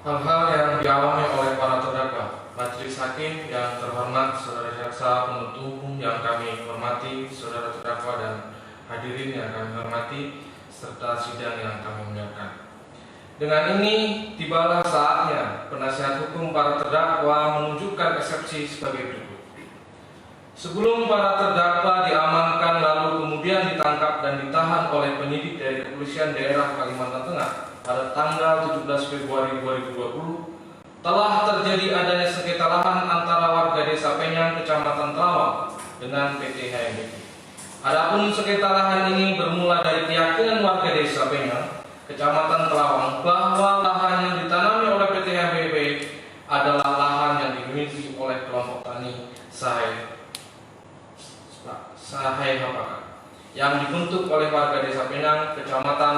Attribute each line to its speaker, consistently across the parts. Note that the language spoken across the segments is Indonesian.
Speaker 1: Hal-hal yang dialami oleh para terdakwa, majelis hakim yang terhormat, saudara jaksa penuntut umum yang kami hormati, saudara terdakwa dan hadirin yang kami hormati, serta sidang yang kami muliakan. Dengan ini tibalah saatnya penasihat hukum para terdakwa menunjukkan eksepsi sebagai berikut. Sebelum para terdakwa diamankan lalu kemudian ditangkap dan ditahan oleh penyidik dari Kepolisian Daerah Kalimantan Tengah pada tanggal 17 Februari 2020, telah terjadi adanya sengketa lahan antara warga Desa Penyang, Kecamatan Terawang dengan PT HMBP. Adapun sengketa lahan ini bermula dari keyakinan warga Desa Penyang, Kecamatan Terawang, bahwa lahan yang ditanami oleh PT HMBP adalah lahan yang dimiliki oleh kelompok tani Sahai Hapaka yang dibentuk oleh warga Desa Penyang, Kecamatan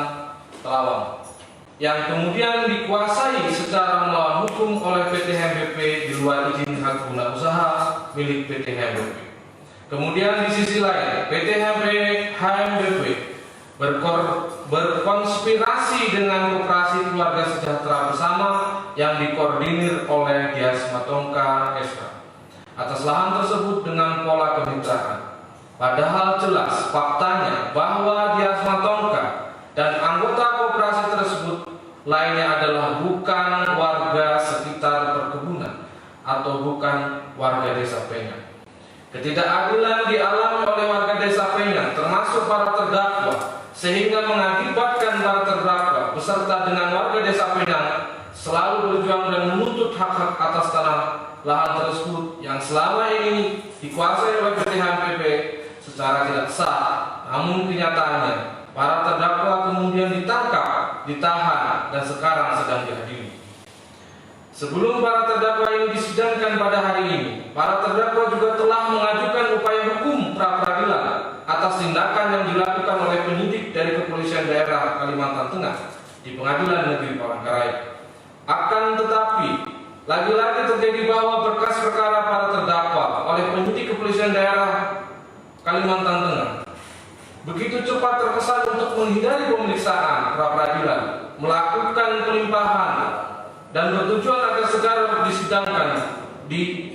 Speaker 1: Terawang, yang kemudian dikuasai secara melawan hukum oleh PT HMBP di luar izin hak guna usaha milik PT HMBP. Kemudian di sisi lain, PT HMBP berkonspirasi dengan Koperasi Keluarga Sejahtera Bersama yang dikoordinir oleh Dias Matongka SK atas lahan tersebut dengan pola kemitraan. Padahal jelas faktanya bahwa Dias Matongka dan anggota koperasi tersebut lainnya adalah bukan warga sekitar perkebunan atau bukan warga Desa Penyang. Ketidakadilan dialami oleh warga Desa Penyang termasuk para terdakwa sehingga mengakibatkan para terdakwa beserta dengan warga Desa Penyang selalu berjuang dan menuntut hak-hak atas tanah lahan tersebut yang selama ini dikuasai oleh PT HMBP secara tidak sah. Namun kenyataannya para terdakwa kemudian ditangkap, ditahan, dan sekarang sedang diadili. Sebelum para terdakwa ini disidangkan pada hari ini, para terdakwa juga telah mengajukan upaya hukum pra-peradilan atas tindakan yang dilakukan oleh penyidik dari Kepolisian Daerah Kalimantan Tengah di Pengadilan Negeri Palangkaraya. Akan tetapi, lagi-lagi terjadi bahwa berkas perkara para terdakwa oleh penyidik Kepolisian Daerah Kalimantan Tengah begitu cepat terkesan untuk menghindari pemeriksaan pra-peradilan, melakukan pelimpahan, dan bertujuan agar segera disidangkan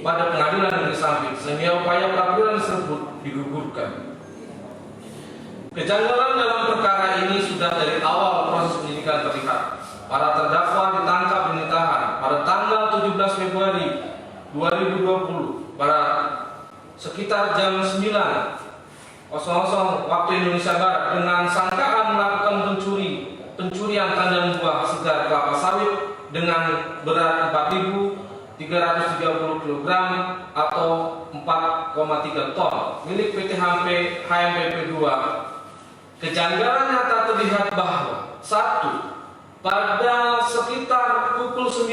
Speaker 1: pada Pengadilan Negeri Sampit, sehingga upaya pra-peradilan tersebut digugurkan. Kejanggalan dalam perkara ini sudah dari awal proses penyidikan terlihat. Para terdakwa ditangkap dan ditahan pada tanggal 17 Februari 2020 pada sekitar jam 9.00 waktu Indonesia Barat dengan sangkaan melakukan pencurian tandan buah segar kelapa sawit dengan berat 4.330 kg atau 4,3 ton milik PT HMBP 2. Kejanggalan nyata terlihat bahwa 1. Pada sekitar pukul 9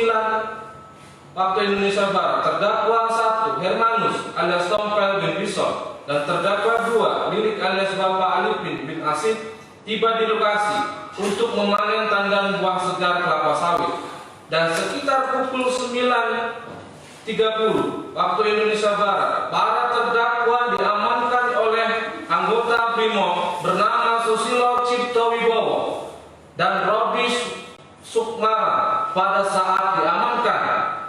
Speaker 1: waktu Indonesia Barat, terdakwa 1 Hermanus alias Tompel bin Bison dan terdakwa 2 Lilik alias Bapak Alipin bin Asid tiba di lokasi untuk memanen tandan buah segar kelapa sawit. Dan sekitar pukul 9.30 waktu Indonesia Barat, para terdakwa diamankan oleh anggota BRIMOB bernama Susilo Cipto Wibowo dan Robi Sukmara. Pada saat diamankan,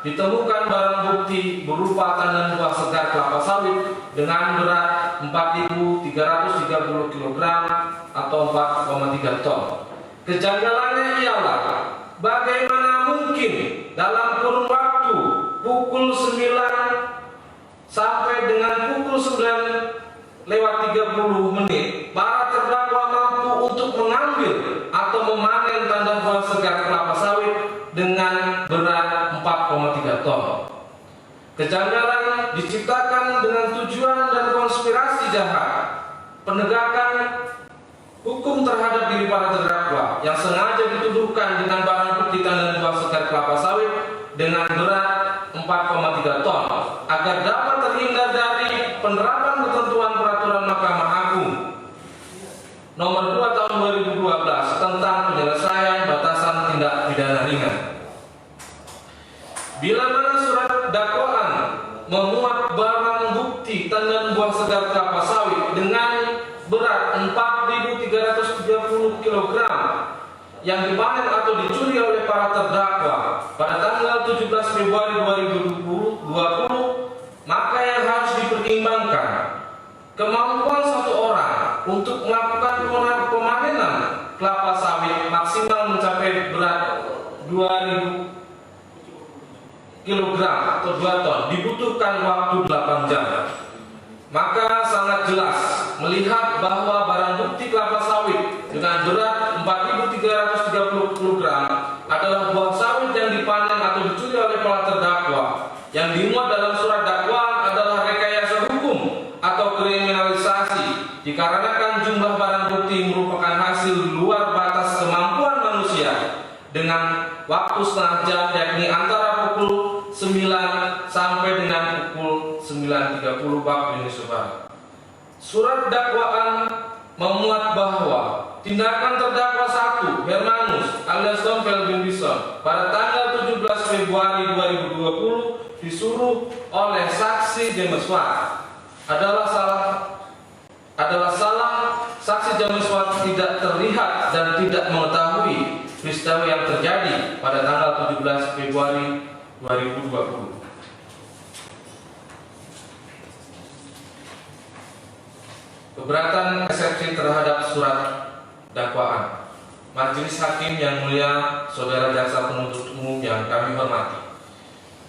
Speaker 1: ditemukan barang bukti berupa tandan buah segar kelapa sawit dengan berat 4.330 kg atau 4,3 ton. Kejanggalannya ialah bagaimana mungkin dalam kurun waktu pukul 9 sampai dengan pukul 9:30 para terdakwa mampu untuk mengambil atau memanen tandan buah segar kelapa sawit dengan berat 4,3 ton. Kejanggalan diciptakan dengan tujuan dan konspirasi jahat penegakan hukum terhadap diri para terdakwa yang sengaja dituduhkan dengan barang bukti tandan buah segar kelapa sawit dengan berat 4,3 ton agar dapat terhindar dari penerapan ketentuan peraturan Mahkamah Agung Nomor 2 Tahun 2012 tentang penyelesaian batasan tindak pidana ringan. Bila mana surat dakwaan memuat barang bukti tandan buah segar kelapa sawit dengan berat 4.330 kg yang dipanen atau dicuri oleh para terdakwa pada tanggal 17 Februari 2020, maka yang harus dipertimbangkan kemampuan satu orang untuk melakukan pemanenan kelapa sawit maksimal mencapai berat 2000 kg atau 2 ton, dibutuhkan waktu 8 jam. Maka sangat jelas melihat bahwa barang bukti kelapa sawit dengan berat 4.330 kg adalah buah sawit yang dipanen atau dicuri oleh para terdakwa. Yang dimuat dalam surat dakwaan adalah rekayasa hukum atau kriminalisasi, dikarenakan jumlah barang bukti merupakan hasil luar batas kemampuan manusia dengan waktu setengah jam, yakni antara pukul 9 sampai dengan pukul 9.30 waktu Indonesia Barat. Surat dakwaan memuat bahwa tindakan terdakwa 1 Hermanus alias Dompel bin Bison pada tanggal 17 Februari 2020 disuruh oleh saksi James Watt adalah salah. Saksi James Watt tidak terlihat dan tidak mengetahui peristiwa yang terjadi pada tanggal 17 Februari 2020. Keberatan eksepsi terhadap surat dakwaan. Majelis Hakim yang mulia, saudara jaksa penuntut umum yang kami hormati,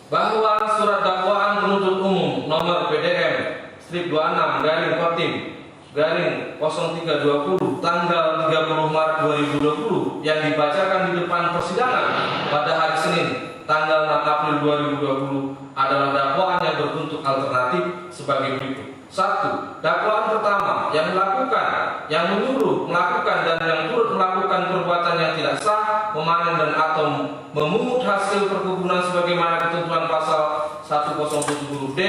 Speaker 1: bahwa surat dakwaan penuntut umum nomor PDM strip 26/Kotim/0320 tanggal 30 Maret 2020 yang dibacakan di depan persidangan pada hari Senin tanggal 6 April 2020 adalah dakwaan yang berbentuk alternatif sebagai berikut. 1. Dakwaan pertama yang melakukan, yang menyuruh melakukan dan yang turut melakukan perbuatan yang tidak sah, memanen dan atau memungut hasil perkebunan sebagaimana ketentuan pasal 107 huruf D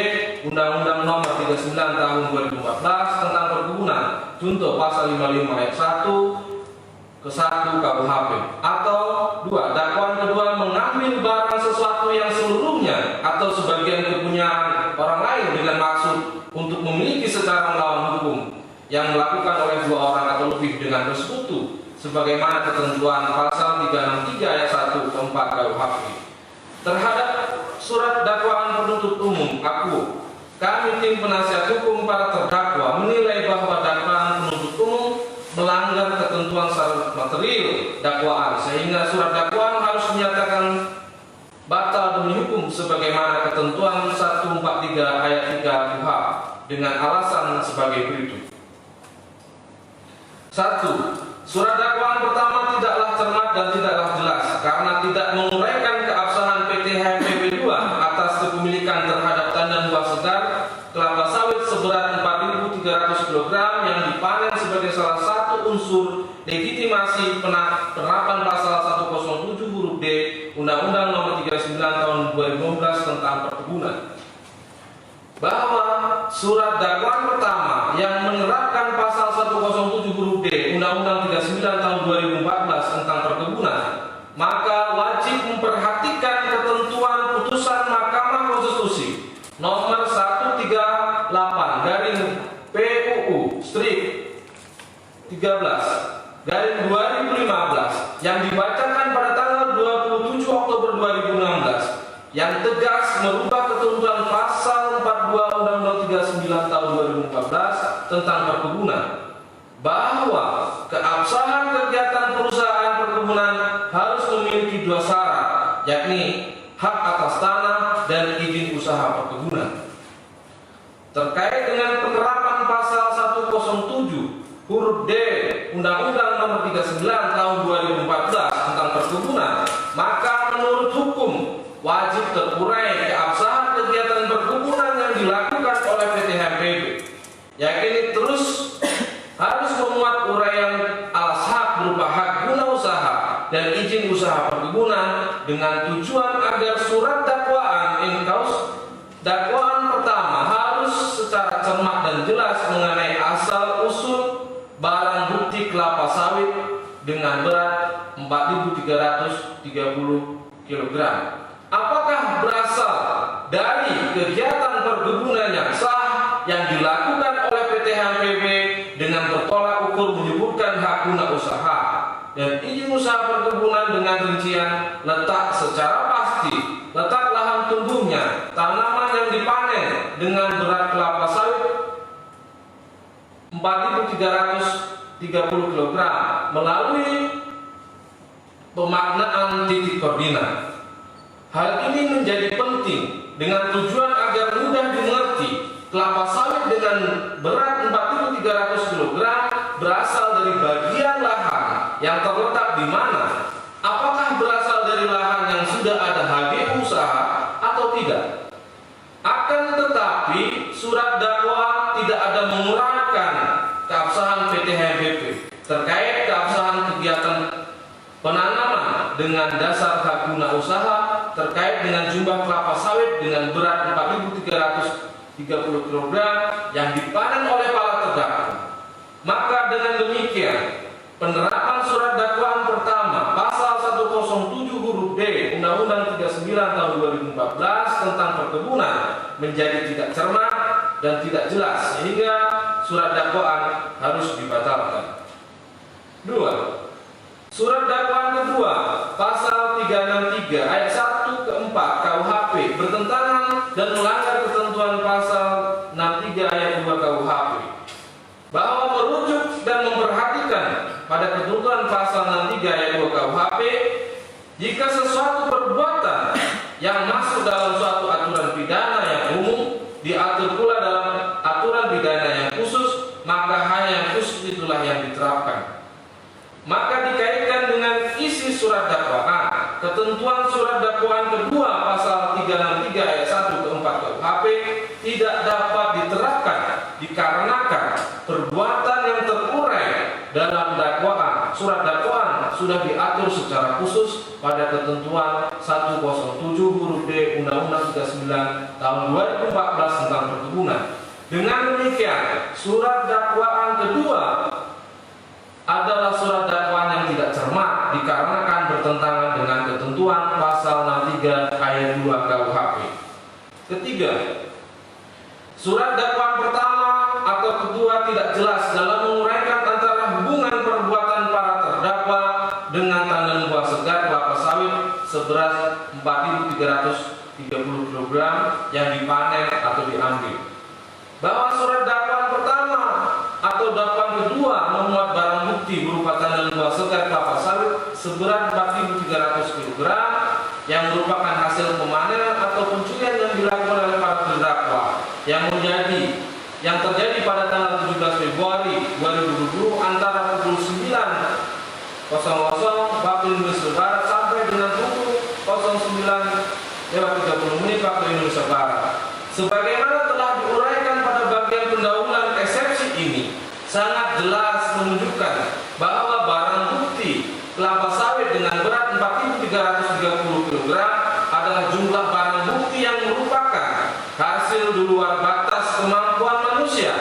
Speaker 1: Undang-Undang Nomor 39 Tahun 2014 tentang perkebunan, contoh pasal 55 ayat 1 ke 1 KUHP. Atau 2. Dakwaan kedua mengambil barang sesuatu yang seluruhnya atau sebagian kepunyaan orang lain dengan maksud untuk memiliki secara melawan hukum yang dilakukan oleh 2 orang atau lebih dengan bersekutu sebagaimana ketentuan pasal 363 ayat 1 ke 4 KUHP. Terhadap surat dakwaan penuntut umum, kami tim penasihat hukum para terdakwa menilai bahwa dakwaan penuntut umum melanggar ketentuan syarat material dakwaan sehingga surat dakwaan harus dinyatakan batal demi hukum sebagaimana ketentuan 143 ayat 3 KUH dengan alasan sebagai berikut. 1. Surat dakwaan pertama tidaklah cermat dan tidaklah jelas karena tidak menguraikan keabsahan PT HMPB 2 atas kepemilikan terhadap tandan buah segar kelapa sawit seberat 4.300 kg yang dipanen sebagai salah satu unsur legitimasi penerapan pasal 107 huruf D Undang-Undang Nomor 39 Tahun 2015 tentang perkebunan. Bahwa surat dakwaan pertama yang menerapkan pasal 107 huruf D Undang-Undang 39 Tahun 2014 tentang perkebunan, maka wajib memperhatikan ketentuan putusan Mahkamah Konstitusi nomor 138 garing PUU strip 13 garing 2015 yang dibacakan pada tanggal 27 Oktober 2016 yang tegas merubah ketentuan pasal 42 Undang-Undang 39 Tahun 2014 tentang perkebunan, bahwa keabsahan kegiatan perusahaan perkebunan harus memiliki 2 syarat, yakni hak atas tanah dan izin usaha perkebunan. Terkait dengan penerapan pasal 107 huruf D Undang-Undang Nomor 39 Tahun 2014 tentang perkebunan, maka menurut hukum wajib terurai keabsahan kegiatan perkebunan yang dilakukan oleh PT HMPB, yakni terus harus memuat uraian alas hak berupa hak guna usaha dan izin usaha perkebunan dengan tujuan agar surat dakwaan dakwaan pertama harus secara cermat dan jelas mengenai asal usul barang bukti kelapa sawit dengan berat 4.330 kg. Apakah berasal dari kegiatan perkebunan yang sah yang dilakukan oleh PT HMPB dengan bertolak ukur menyebutkan hak guna usaha dan izin usaha perkebunan dengan rincian letak secara pasti, letak lahan tumbuhnya, tanaman yang dipanen dengan berat kelapa sawit 4.330 kg melalui pemaknaan titik koordinat. Hal ini menjadi penting dengan tujuan agar mudah dimengerti kelapa sawit dengan berat 4.300 kg berasal dari bagian lahan yang terletak di mana? Apakah berasal dari lahan yang sudah ada HG usaha atau tidak? Akan tetapi surat dakwaan tidak ada menguraikan keabsahan PT HMBP terkait keabsahan kegiatan penanaman dengan dasar hak guna usaha terkait dengan jumlah kelapa sawit dengan berat 4.330 kg yang dipanen oleh para terdakwa. Maka dengan demikian penerapan surat dakwaan pertama pasal 107 huruf D Undang-Undang 39 tahun 2014 tentang perkebunan menjadi tidak cermat dan tidak jelas sehingga surat dakwaan harus dibatalkan. 2. Surat dakwaan kedua pasal 363 ayat 1 ke 4 KUHP bertentangan dan melanggar ketentuan pasal 63 ayat 2 KUHP bahwa merujuk dan memperhatikan pada ketentuan pasal 63 ayat 2 KUHP jika sesuatu perbuatan yang masuk dalam suatu aturan pidana yang umum diatur pula dalam aturan pidana yang khusus, maka hanya yang khusus itulah yang diterapkan. Maka dikaitkan dengan isi surat dakwaan, ketentuan surat dakwaan kedua pasal 363 ayat 1 ke 4 KUHP tidak dapat diterapkan dikarenakan perbuatan yang terurai dalam dakwaan. Surat dakwaan sudah diatur secara khusus pada ketentuan 107 huruf D Undang-Undang 39 tahun 2014 tentang perkebunan. Dengan demikian, surat dakwaan kedua adalah surat dakwaan yang tidak cermat dikarenakan bertentangan dengan ketentuan pasal 63 ayat 2 KUHP. Ketiga, surat dakwaan pertama atau kedua tidak jelas dalam menguraikan antara hubungan perbuatan para terdakwa dengan tandan buah segar kelapa sawit seberat 4.330 kg yang dipanen atau diambil. Bahwa surat dakwaan pertama atau dakwaan kedua memuat barang bukti berupa tandan buah segar kelapa sawit seberat 4.300 kg yang merupakan hasil pemanenan atau pencurian yang dilakukan oleh para terdakwa yang terjadi pada tanggal 17 Februari 2020 antara pukul 9.00 waktu Indonesia Barat sampai dengan pukul 09.30 waktu Indonesia Barat. Sebagaimana telah diuraikan pada bagian pendahuluan eksepsi ini, sangat jelas menunjukkan bahwa barang bukti kelapa sawit dengan berat 4.330 kg adalah jumlah barang bukti yang merupakan hasil di luar batas kemampuan manusia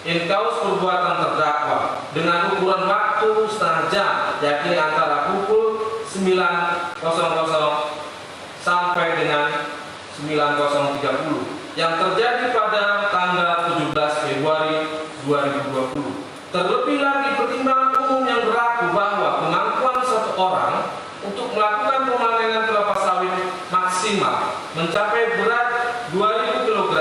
Speaker 1: in cause perbuatan terdakwa dengan ukuran waktu setengah jam, yakni antara pukul 9.00 sampai dengan 9.30 yang terjadi pada tanggal 17 Februari 2020. Terlebih lagi pertimbangan umum yang berlaku bahwa kemampuan satu orang untuk melakukan pemanenan kelapa sawit maksimal mencapai berat 2.000 kg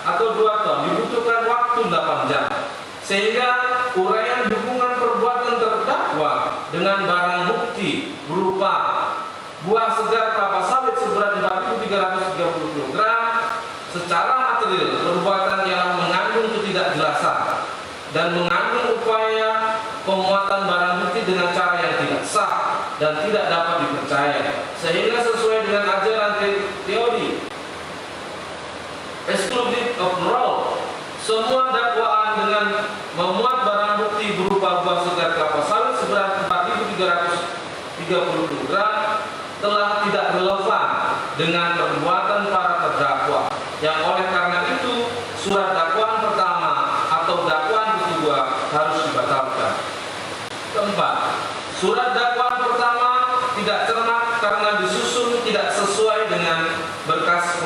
Speaker 1: atau 2 ton dibutuhkan waktu 8 jam. Sehingga uraian hubungan perbuatan terdakwa dengan barang bukti berupa buah segar kelapa sawit seberat 4.330 kg secara material perbuatan yang mengandung ketidakjelasan dan mengandung upaya pemuatan barang bukti dengan cara yang tidak sah dan tidak dapat dipercaya, sehingga sesuai dengan ajaran teori exclusive of role, semua dakwaan dengan memuat barang bukti berupa buah segar kelapa sawit seberat 4.330 kg telah tidak relevan dengan perbuatan para terdakwa, yang oleh karena itu surat dakwaan pertama atau dakwaan kedua harus dibatalkan. Keempat, surat dakwaan pertama tidak cermat karena disusun tidak sesuai dengan berkas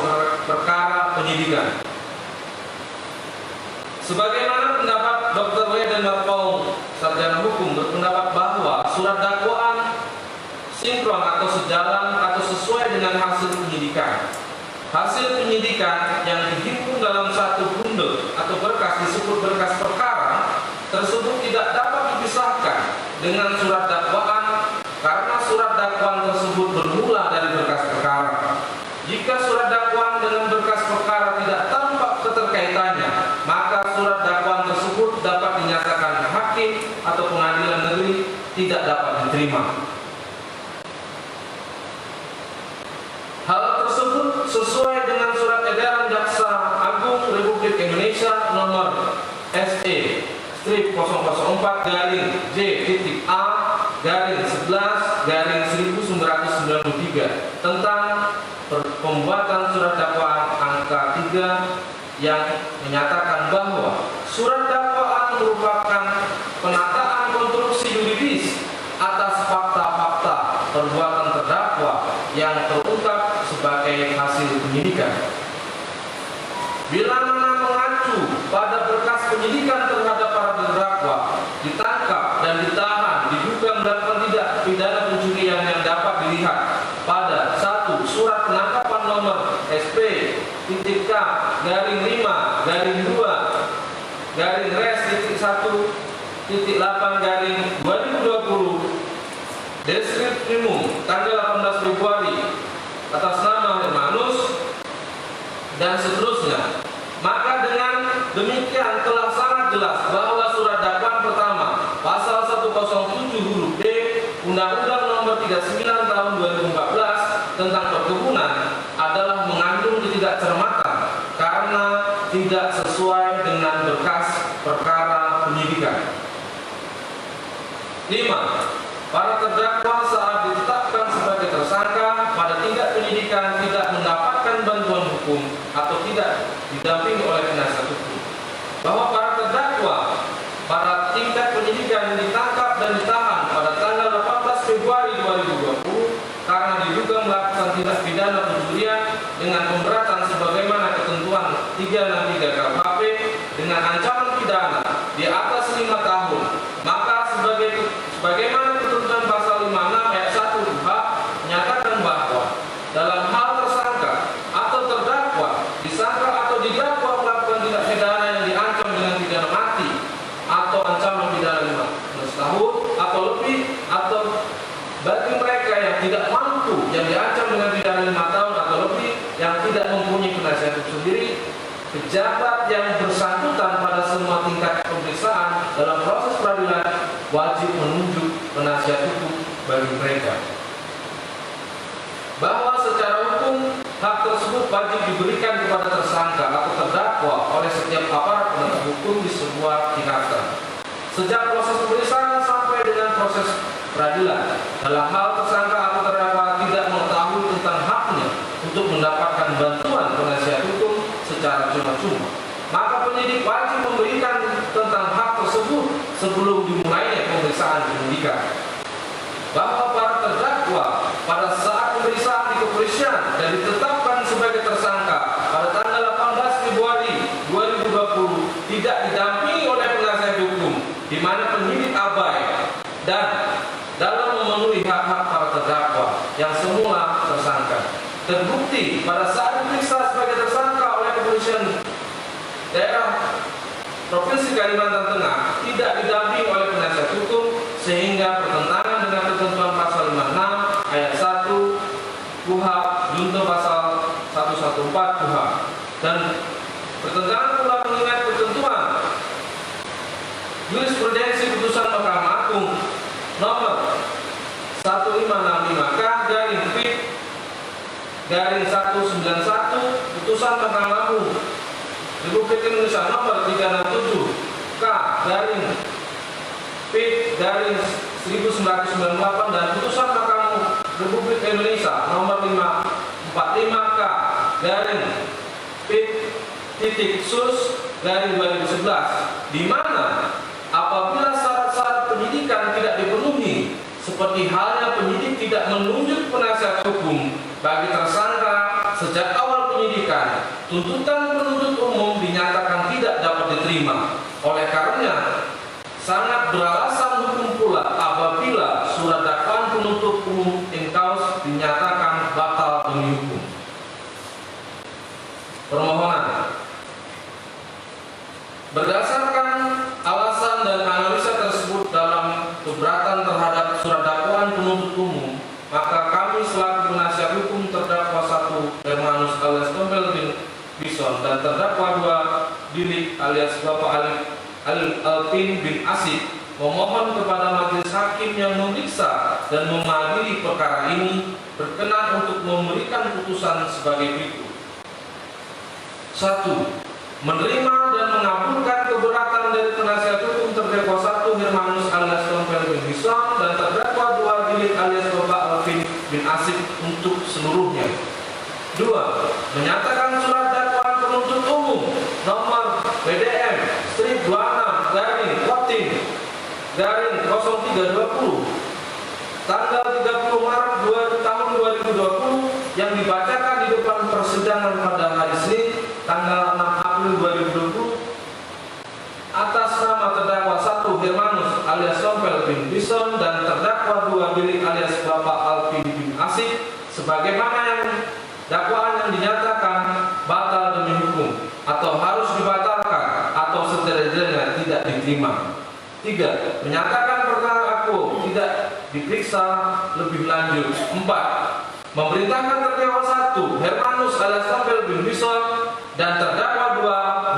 Speaker 1: perkara penyidikan. Sebagaimana pendapat Dr. W. dan Dr. Sarjana Hukum berpendapat bahwa surat dakwaan sinkron atau sejalan atau sesuai dengan hasil penyidikan. Hasil penyidikan yang dihimpun dalam satu bundel atau berkas disebut berkas perkara tersebut tidak dapat dipisahkan dengan surat dakwaan karena surat dakwaan tersebut bermula dari berkas perkara. Jika surat dakwaan dengan berkas perkara tidak tampak keterkaitannya, maka surat dakwaan tersebut dapat dinyatakan hakim atau pengadilan negeri tidak dapat diterima. Hal tersebut sesuai dengan surat edaran Jaksa Agung Republik Indonesia nomor SE/A/11/1993 tentang pembuatan surat dakwaan angka 3 yang menyatakan bahwa surat dakwaan merupakan penataan konstruksi yuridis atas fakta-fakta perbuatan terdakwa yang terungkap sebagai hasil penyidikan. Bila mana mengacu pada berkas penyidikan terhadap para terdakwa ditangkap dan ditahan diduga melakukan tindak pidana pencurian yang dapat dilihat pada 1. Surat penangkapan nomor SP.K-5-2-Res.1.8/2020 Deskriptimum tanggal 18 Februari atas nama Hermanus dan seterusnya. Maka dengan demikian telah sangat jelas bahwa surat dakwaan pertama pasal 107 huruf D Undang-Undang nomor 39 tahun 2014 tentang perkebunan adalah mengandung ketidakcermatan karena tidak sesuai dengan berkas perkara penyidikan. 5. Para terdakwa saat ditetapkan sebagai tersangka pada tindak penyidikan tidak mendapatkan bantuan hukum atau tidak didampingi oleh penasihat hukum. Bahwa para terdakwa pada tingkat penyidikan ditangkap dan ditahan pada tanggal 18 Februari 2020 karena diduga melakukan tindak pidana pencurian dengan pemberatan sebagaimana ketentuan 363 KUHP dengan ancaman pidana di atas 5 tahun. Maka sebagaimana ketentuan pasal 56 ayat 1 KUH menyatakan bahwa dalam hal tersangka atau terdakwa, disangka atau didakwa melakukan tindak pidana yang diancam dengan pidana mati atau ancaman pidana 15 tahun atau lebih, atau bagi mereka yang tidak mampu yang diancam dengan pidana 5 tahun atau lebih yang tidak mempunyai penasihat hukum sendiri, pejabat yang bersangkutan pada semua tingkat pemeriksaan dalam proses peradilan wajib menunjuk penasihat hukum bagi mereka. Bahwa secara hukum hak tersebut wajib diberikan kepada tersangka atau terdakwa oleh setiap aparat penegak hukum di sebuah tingkatan, sejak proses pemeriksaan sampai dengan proses peradilan. Dalam hal tersangka atau terdakwa tidak mengetahui tentang haknya untuk mendapatkan bantuan penasihat hukum secara cuma-cuma, maka penyidik wajib memberikan tentang hak tersebut sebelum dimulainya pemeriksaan penyidikan. Bahwa para terdakwa pada saat pemeriksaan di kepolisian dan ditetapkan sebagai tersangka pada tanggal 18 Februari 2020 tidak didampingi oleh penasihat hukum, di mana penyidik abai dan dalam memenuhi hak-hak para terdakwa yang semula tersangka. Terbukti pada saat diperiksa sebagai tersangka oleh kepolisian daerah Provinsi Kalimantan Tengah tidak didampingi oleh penasihat hukum, sehingga bertentangan dengan ketentuan pasal 56 ayat 1 KUHP junto pasal 114 KUHP, dan bertentangan pula mengingat ketentuan jurisprudensi putusan Mahkamah Agung nomor 1595/Pit/191 putusan Mahkamah Agung Republik Indonesia nomor 367 K/Pit/1998 dan putusan Mahkamah Republik Indonesia nomor 545K/Pit.Sus/2011, di mana apabila syarat-syarat penyidikan tidak dipenuhi, seperti halnya penyidik tidak menunjuk penasihat hukum bagi tersangka sejak awal penyidikan, tuntutan penuntut umum dinyatakan tidak dapat diterima. Oleh karenanya, sangat beralasan hukum pula apabila surat dakwaan penuntut umum Inkaus dinyatakan batal demi hukum. Permohonan. Berdasarkan alasan dan analisa tersebut dalam keberatan terhadap surat dakwaan penuntut umum, maka kami selaku penasihat hukum terdakwa 1 Hermanus alias Tompel bin Bison dan terdakwa 2 Dilik alias Bapak Alpin bin Asik memohon kepada majelis hakim yang memeriksa dan mengadili perkara ini berkenan untuk memberikan putusan sebagai berikut. 1. Menerima dan mengabulkan keberatan dari penasihat hukum terdakwa 1 Hermanus alias Tompel bin Bison dan terdakwa 2 Dilik alias Bapak Alpin bin Asik untuk seluruhnya. 2. Menyatakan surat dakwaan penuntut umum nomor BDM strip 26 garing Kotim garing 0320 tanggal 30 Maret tahun 2020 yang dibacakan di depan persidangan pada hari Senin tanggal 6 April 2020 atas nama terdakwa 1 Hermanus alias Tompel bin Bison dan terdakwa 2 Dilik alias Bapak Alpin bin Asik sebagaimana yang dakwaan yang dinyatakan batal demi hukum atau harus dibatalkan atau setidak-tidaknya tidak diterima. 3. Menyatakan perkara aku tidak diperiksa lebih lanjut. 4. Memerintahkan terdakwa 1 Hermanus alias Tompel bin Bison dan terdakwa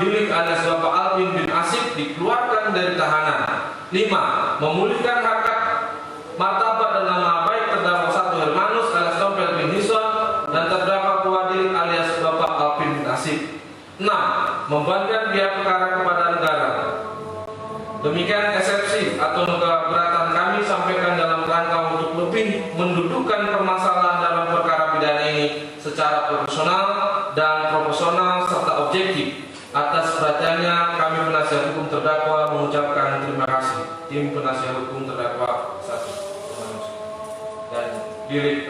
Speaker 1: 2 Dilik alias Bapak Alpin bin Asik dikeluarkan dari tahanan. 5. Memulihkan harkat martabat dan nama baik terdakwa 1 Hermanus alias Tompel bin Bison dan terdakwa 2 Dilik alias Bapak Alpin bin Asik. 6. Membebankan biaya perkara kepada negara. Demikian eksepsi atau keberatan kami sampaikan dalam rangka untuk lebih mendudukkan permasalahan dalam perkara pidana ini secara profesional dan proporsional serta objektif. Atas perhatiannya kami penasihat hukum terdakwa mengucapkan terima kasih. Tim penasihat hukum terdakwa 1 dan Dilik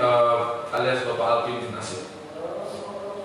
Speaker 1: alias Bapak Alpin bin Asik.